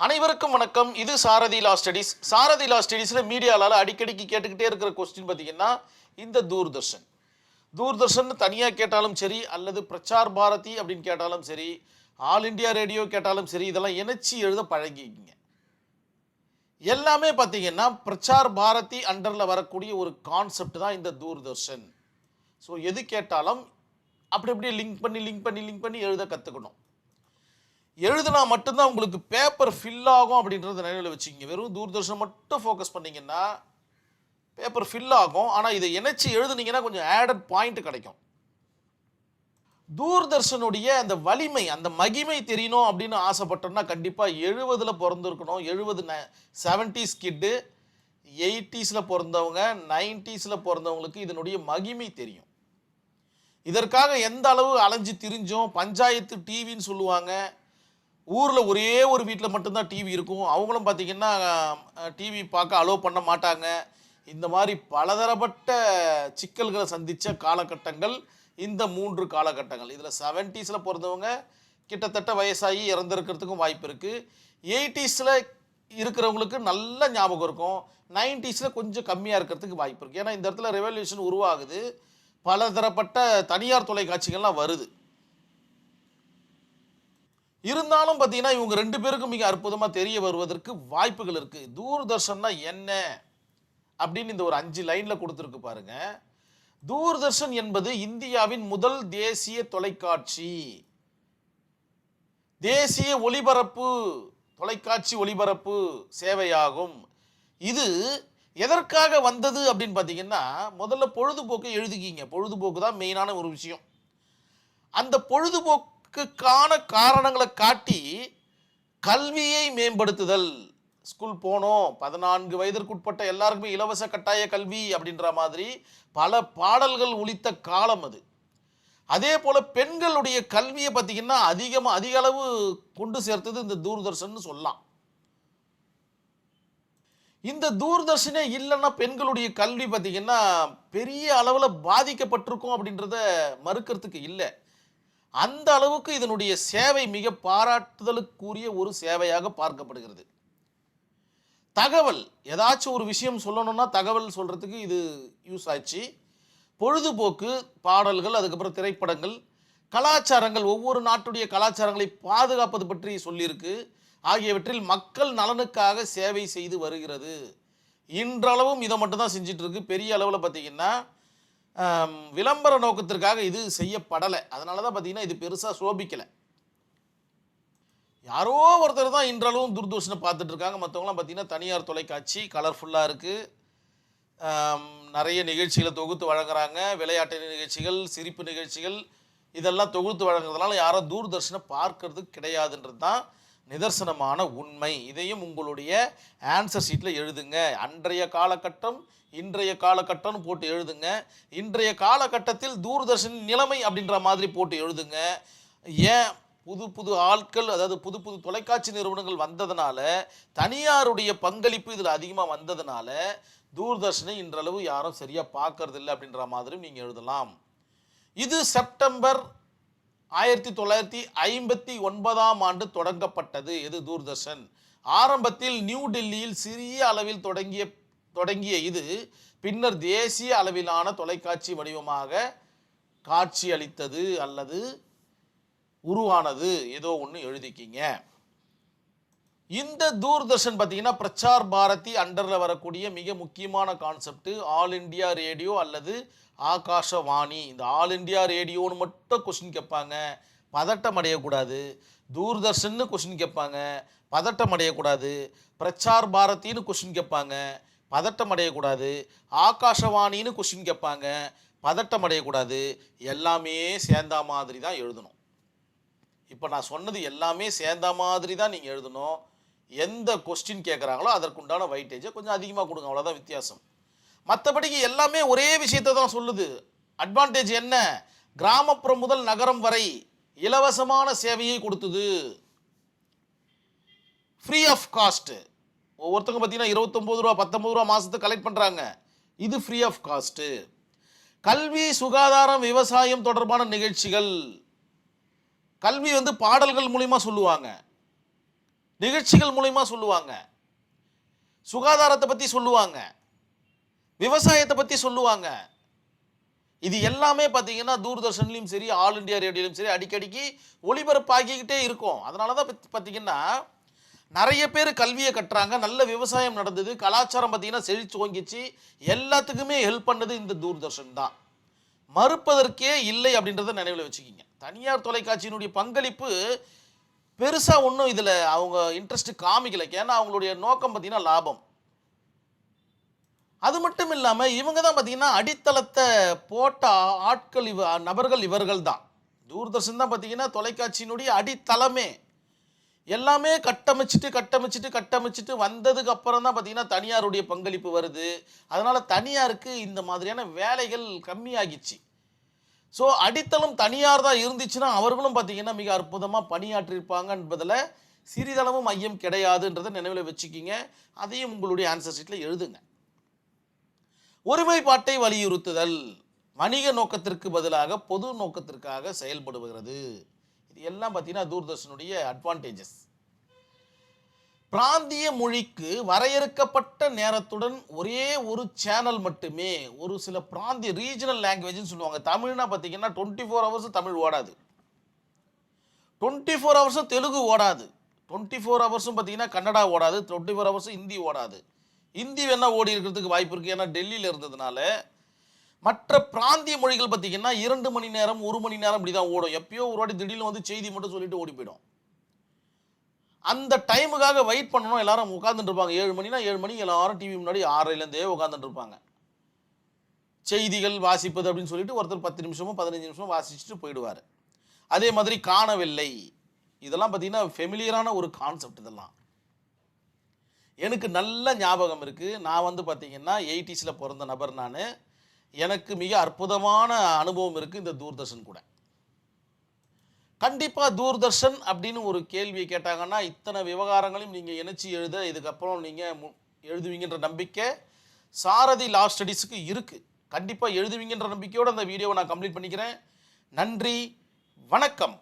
அனைவருக்கும் வணக்கம். இது சாரதி லா ஸ்டடீஸ். சாரதி லா ஸ்டடீஸில் மீடியாவில் அடிக்கடிக்கு கேட்டுக்கிட்டே இருக்கிற கொஸ்டின் பார்த்தீங்கன்னா, இந்த தூர்தர்ஷன் தூர்தர்ஷன் தனியாக கேட்டாலும் சரி, அல்லது பிரச்சார் பாரதி அப்படின்னு கேட்டாலும் சரி, ஆல் இண்டியா ரேடியோ கேட்டாலும் சரி, இதெல்லாம் இணைச்சி எழுத பழகிக்கிங்க. எல்லாமே பார்த்தீங்கன்னா பிரச்சார் பாரதி அண்டரில் வரக்கூடிய ஒரு கான்செப்ட் தான் இந்த தூர்தர்ஷன். ஸோ எது கேட்டாலும் அப்படி அப்படியே லிங்க் பண்ணி எழுத கற்றுக்கணும். எழுதுனா மட்டும்தான் உங்களுக்கு பேப்பர் ஃபில் ஆகும் அப்படின்றத நினைவில் வச்சுக்கிங்க. வெறும் தூர்தர்ஷன் மட்டும் ஃபோக்கஸ் பண்ணிங்கன்னா பேப்பர் ஃபில் ஆகும். ஆனால் இதை இணைச்சி எழுதுனீங்கன்னா கொஞ்சம் ஆடட் பாயிண்ட் கிடைக்கும். தூர்தர்ஷனுடைய அந்த வலிமை, அந்த மகிமை தெரியணும் அப்படின்னு ஆசைப்பட்டோம்னா கண்டிப்பாக 70ல் பிறந்திருக்கணும். 70s கிட்டு, 80ஸில் பிறந்தவங்க, 90ஸில் பிறந்தவங்களுக்கு இதனுடைய மகிமை தெரியும். இதற்காக எந்த அளவு அலைஞ்சு திரிஞ்சோம். பஞ்சாயத்து டிவின்னு சொல்லுவாங்க. ஊரில் ஒரே ஒரு வீட்டில் மட்டும்தான் டிவி இருக்கும். அவங்களும் பார்த்திங்கன்னா டிவி பார்க்க அலோவ் பண்ண மாட்டாங்க. இந்த மாதிரி பலதரப்பட்ட சிக்கல்களை சந்தித்த காலகட்டங்கள் இந்த 3 காலகட்டங்கள். இதில் 70ஸில் பிறந்தவங்க கிட்டத்தட்ட வயசாகி இறந்துருக்கிறதுக்கும் வாய்ப்பு இருக்குது. 80ஸில் இருக்கிறவங்களுக்கு நல்ல ஞாபகம் இருக்கும். 90ஸில் கொஞ்சம் கம்மியாக இருக்கிறதுக்கு வாய்ப்பு இருக்குது. ஏன்னா இந்த இடத்துல ரெவல்யூஷன் உருவாகுது. பலதரப்பட்ட தனியார் தொலைக்காட்சிகள்லாம் வருது. இருந்தாலும் பார்த்தீங்கன்னா இவங்க 2 பேருக்கும் மிக அற்புதமாக தெரிய வருவதற்கு வாய்ப்புகள் இருக்குது. தூர்தர்ஷன்னா என்ன அப்படின்னு இந்த ஒரு 5 லைனில் கொடுத்துருக்கு பாருங்க. தூர்தர்ஷன் என்பது இந்தியாவின் முதல் தேசிய தொலைக்காட்சி, தேசிய ஒளிபரப்பு தொலைக்காட்சி ஒளிபரப்பு சேவையாகும். இது எதற்காக வந்தது அப்படின்னு பார்த்தீங்கன்னா, முதல்ல பொழுதுபோக்கு எழுதிக்கிங்க. பொழுதுபோக்கு தான் மெயினான ஒரு விஷயம். அந்த பொழுதுபோக்குக்கான காரணங்களை காட்டி கல்வியை மேம்படுத்துதல். ஸ்கூல் போனோம், 14 வயதிற்குட்பட்ட எல்லாருக்குமே இலவச கட்டாய கல்வி அப்படின்ற மாதிரி பல பாடல்கள் ஒலித்த காலம் அது. அதே போல் பெண்களுடைய கல்வியை பார்த்திங்கன்னா அதிக அளவு கொண்டு சேர்த்தது இந்த தூர்தர்ஷன் சொல்லலாம். இந்த தூர்தர்ஷனே இல்லைன்னா பெண்களுடைய கல்வி பார்த்திங்கன்னா பெரிய அளவில் பாதிக்கப்பட்டிருக்கும் அப்படின்றத மறுக்கிறதுக்கு இல்லை. அந்த அளவுக்கு இதனுடைய சேவை மிக பாராட்டுதலுக்குரிய ஒரு சேவையாக பார்க்கப்படுகிறது. தகவல், ஏதாச்சும் ஒரு விஷயம் சொல்லணும்னா தகவல் சொல்கிறதுக்கு இது யூஸ் ஆச்சு. பொழுதுபோக்கு, பாடல்கள், அதுக்கப்புறம் திரைப்படங்கள், கலாச்சாரங்கள், ஒவ்வொரு நாட்டுடைய கலாச்சாரங்களை பாதுகாப்பது பற்றி சொல்லியிருக்கு. ஆகியவற்றில் மக்கள் நலனுக்காக சேவை செய்து வருகிறது. இன்றளவும் இதை மட்டும்தான் செஞ்சிட்டு இருக்கு. பெரிய அளவில் பார்த்திங்கன்னா விளம்பர நோக்கத்திற்காக இது செய்யப்படலை. அதனால தான் பார்த்திங்கன்னா இது பெருசாக சோபிக்கலை. யாரோ ஒருத்தர் தான் இன்றளவும் தூர்தர்ஷனை பார்த்துட்டு இருக்காங்க. மற்றவங்களாம் பார்த்திங்கன்னா தனியார் தொலைக்காட்சி கலர்ஃபுல்லாக இருக்குது. நிறைய நிகழ்ச்சிகளை தொகுத்து வழங்குறாங்க. விளையாட்டு நிகழ்ச்சிகள், சிரிப்பு நிகழ்ச்சிகள், இதெல்லாம் தொகுத்து வழங்குறதுனால யாரும் தூர்தர்ஷனை பார்க்கறது கிடையாதுன்றது தான் நிதர்சனமான உண்மை. இதையும் உங்களுடைய ஆன்சர் ஷீட்டில் எழுதுங்க. அன்றைய காலகட்டம், இன்றைய காலகட்டம்னு போட்டு எழுதுங்க. இன்றைய காலகட்டத்தில் தூர்தர்ஷன் நிலைமை அப்படின்ற மாதிரி போட்டு எழுதுங்க. ஏன் புது ஆட்கள், அதாவது புது தொலைக்காட்சி நிறுவனங்கள் வந்ததுனால, தனியாருடைய பங்களிப்பு இதில் அதிகமாக வந்ததுனால தூர்தர்ஷனை இன்றளவு யாரும் சரியாக பார்க்கறதில்லை அப்படின்ற மாதிரி நீங்கள் எழுதலாம். இது செப்டம்பர் 1959ஆம் ஆண்டு தொடங்கப்பட்டது. இது தூர்தர்ஷன். ஆரம்பத்தில் நியூ டெல்லியில் சிறிய அளவில் தொடங்கிய இது பின்னர் தேசிய அளவிலான தொலைக்காட்சி வடிவமாக காட்சி அளித்தது அல்லது உருவானது. ஏதோ ஒன்று எழுதிக்கிங்க. இந்த தூர்தர்ஷன் பார்த்தீங்கன்னா பிரச்சார் பாரதி அண்டரில் வரக்கூடிய மிக முக்கியமான கான்செப்ட் ஆல் இண்டியா ரேடியோ அல்லது ஆகாஷவாணி. இந்த ஆல் இண்டியா ரேடியோன்னு மட்டும் கொஸ்டின் கேட்பாங்க, பதட்டம் அடையக்கூடாது. தூர்தர்ஷன்னு கொஸ்டின் கேட்பாங்க, பதட்டம் அடையக்கூடாது. பிரச்சார் பாரதின்னு கொஸ்டின் கேட்பாங்க, பதட்டம் அடையக்கூடாது. ஆகாஷவாணின்னு கொஸ்டின் கேட்பாங்க, பதட்டம் அடையக்கூடாது. எல்லாமே சேர்ந்த மாதிரி தான் எழுதணும். இப்போ நான் சொன்னது எல்லாமே சேர்ந்த மாதிரி தான் நீங்கள் எழுதணும். எந்த கொஸ்டின் கேட்குறாங்களோ அதற்குண்டான வைட்டேஜை கொஞ்சம் அதிகமாக கொடுங்க, அவ்வளோதான் வித்தியாசம். மற்றபடிக்கு எல்லாமே ஒரே விஷயத்தை தான் சொல்லுது. அட்வான்டேஜ் என்ன? கிராமப்புறம் முதல் நகரம் வரை இலவசமான சேவையை கொடுத்தது. Free of cost. ஒவ்வொருத்தங்க பார்த்தீங்கன்னா 29 ரூபா 19 ரூபா மாதத்துக்கு கலெக்ட் பண்ணுறாங்க. இது ஃப்ரீ ஆஃப் காஸ்ட்டு. கல்வி, சுகாதாரம், விவசாயம் தொடர்பான நிகழ்ச்சிகள். கல்வி பாடல்கள் மூலிமா சொல்லுவாங்க. நிகழ்ச்சிகள் மூலமா சொல்லுவாங்க, சுகாதாரத்தை பற்றி சொல்லுவாங்க, விவசாயத்தை பற்றி சொல்லுவாங்க. இது எல்லாமே பார்த்தீங்கன்னா தூர்தர்ஷன்லையும் சரி, ஆல் இண்டியா ரேடியோலையும் சரி அடிக்கடிக்கு ஒளிபரப்பாகிக்கிட்டே இருக்கும். அதனால தான் பார்த்தீங்கன்னா நிறைய பேர் கல்வியை கட்டுறாங்க, நல்ல விவசாயம் நடந்தது, கலாச்சாரம் பார்த்தீங்கன்னா செழிச்சு ஓங்கிச்சு. எல்லாத்துக்குமே ஹெல்ப் பண்ணது இந்த தூர்தர்ஷன் தான். மறுப்பதற்கே இல்லை அப்படின்றத நினைவில் வச்சுக்கிங்க. தனியார் தொலைக்காட்சியினுடைய பங்களிப்பு பெருசாக ஒன்றும் இதில் அவங்க இன்ட்ரெஸ்ட் காமிக்கல. ஏன்னா அவங்களுடைய நோக்கம் பார்த்தீங்கன்னா லாபம். அது மட்டும் இல்லாமல் இவங்க தான் பார்த்தீங்கன்னா அடித்தளத்தை போட்ட ஆட்கள், நபர்கள் இவர்கள் தான். தூர்தர்ஷன் தான் பார்த்தீங்கன்னா தொலைக்காட்சியினுடைய அடித்தளமே. எல்லாமே கட்டமைச்சிட்டு வந்ததுக்கு அப்புறம் தான் பார்த்தீங்கன்னா தனியாருடைய பங்களிப்பு வருது. அதனால தனியாருக்கு இந்த மாதிரியான வேலைகள் கம்மியாகிச்சு. ஸோ அடித்தளம் தனியார் தான் இருந்துச்சுன்னா அவர்களும் பார்த்தீங்கன்னா மிக அற்புதமாக பணியாற்றிருப்பாங்க என்பதில் சிறிதளவும் ஐயம் கிடையாதுன்றதை நினைவில் வச்சுக்கிங்க. அதையும் உங்களுடைய ஆன்சர் ஷீட்டில் எழுதுங்க. ஒருமைப்பாட்டை வலியுறுத்துதல் வணிக நோக்கத்திற்கு பதிலாக பொது நோக்கத்திற்காக செயல்படுகிறது. இது எல்லாம் பார்த்தீங்கன்னா தூர்தர்ஷனுடைய அட்வான்டேஜஸ். பிராந்திய மொழிக்கு வரையறுக்கப்பட்ட நேரத்துடன் ஒரே ஒரு சேனல் மட்டுமே. ஒரு சில பிராந்திய ரீஜனல் லாங்குவேஜ்னு சொல்லுவாங்க. தமிழ்னா பார்த்தீங்கன்னா 24 ஹவர்ஸ் தமிழ் ஓடாது, 24 ஹவர்ஸும் தெலுங்கு ஓடாது, 24 ஹவர்ஸும் பார்த்தீங்கன்னா கன்னடா ஓடாது, 24 ஹவர்ஸும் ஹிந்தி ஓடாது. ஹிந்தி வேணா ஓடி இருக்கிறதுக்கு வாய்ப்பு இருக்குது, ஏன்னா டெல்லியில் இருந்ததுனால. மற்ற பிராந்திய மொழிகள் பார்த்தீங்கன்னா 2 மணி நேரம் 1 மணி நேரம் இப்படி தான் ஓடும். எப்பயோ ஒரு வாட்டி திடீர்னு வந்து செய்தி மட்டும் சொல்லிட்டு ஓடி போயிடும். அந்த டைமுக்காக வெயிட் பண்ணணும். எல்லாரும் உட்காந்துட்டு இருப்பாங்க. 7 மணினா 7 மணி எல்லாரும் டிவி முன்னாடி 6லேருந்தே உட்காந்துட்டு இருப்பாங்க. செய்திகள் வாசிப்பது அப்படின்னு சொல்லிட்டு ஒருத்தர் 10 நிமிஷமோ 15 நிமிஷமோ வாசிச்சுட்டு போயிடுவார். அதே மாதிரி காணவில்லை, இதெல்லாம் பார்த்தீங்கன்னா ஃபெமிலியரான ஒரு கான்செப்ட். இதெல்லாம் எனக்கு நல்ல ஞாபகம் இருக்குது. நான் வந்து பார்த்தீங்கன்னா 80s பிறந்த நபர் நான். எனக்கு மிக அற்புதமான அனுபவம் இருக்குது இந்த தூர்தர்ஷன் கூட. கண்டிப்பாக தூர்தர்ஷன் அப்படின்னு ஒரு கேள்வியை கேட்டாங்கன்னா இத்தனை விவகாரங்களையும் நீங்கள் இணைச்சி எழுத இதுக்கப்புறம் நீங்கள் எழுதுவீங்கன்ற நம்பிக்கை சாரதி லா ஸ்டடீஸுக்கு இருக்குது. கண்டிப்பாக எழுதுவீங்கன்ற நம்பிக்கையோடு அந்த வீடியோவை நான் கம்ப்ளீட் பண்ணிக்கிறேன். நன்றி, வணக்கம்.